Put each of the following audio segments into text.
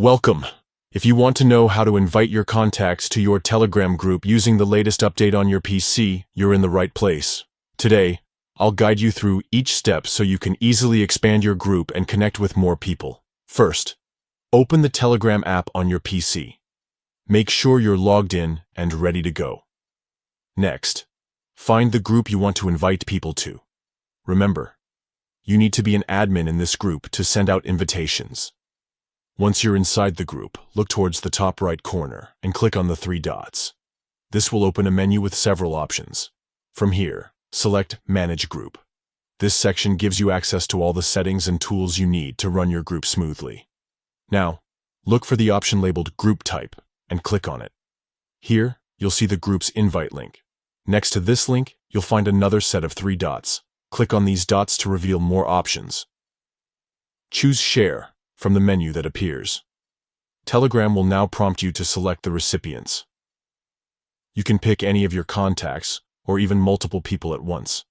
Welcome! If you want to know how to invite your contacts to your Telegram group using the latest update on your PC, you're in the right place. Today, I'll guide you through each step so you can easily expand your group and connect with more people. First, open the Telegram app on your PC. Make sure you're logged in and ready to go. Next, find the group you want to invite people to. Remember, you need to be an admin in this group to send out invitations. Once you're inside the group, look towards the top right corner and click on the three dots. This will open a menu with several options. From here, select Manage Group. This section gives you access to all the settings and tools you need to run your group smoothly. Now, look for the option labeled Group Type and click on it. Here, you'll see the group's invite link. Next to this link, you'll find another set of three dots. Click on these dots to reveal more options. Choose Share from the menu that appears. Telegram will now prompt you to select the recipients. You can pick any of your contacts or even multiple people at once.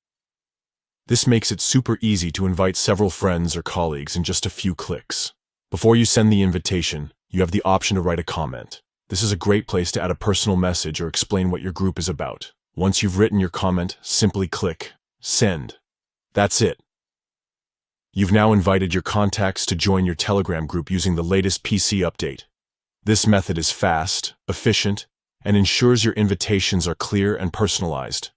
This makes it super easy to invite several friends or colleagues in just a few clicks. Before you send the invitation, you have the option to write a comment. This is a great place to add a personal message or explain what your group is about. Once you've written your comment, simply click Send. That's it. You've now invited your contacts to join your Telegram group using the latest PC update. This method is fast, efficient, and ensures your invitations are clear and personalized.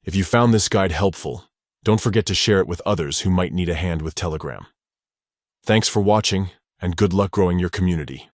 If you found this guide helpful, don't forget to share it with others who might need a hand with Telegram. Thanks for watching, and good luck growing your community.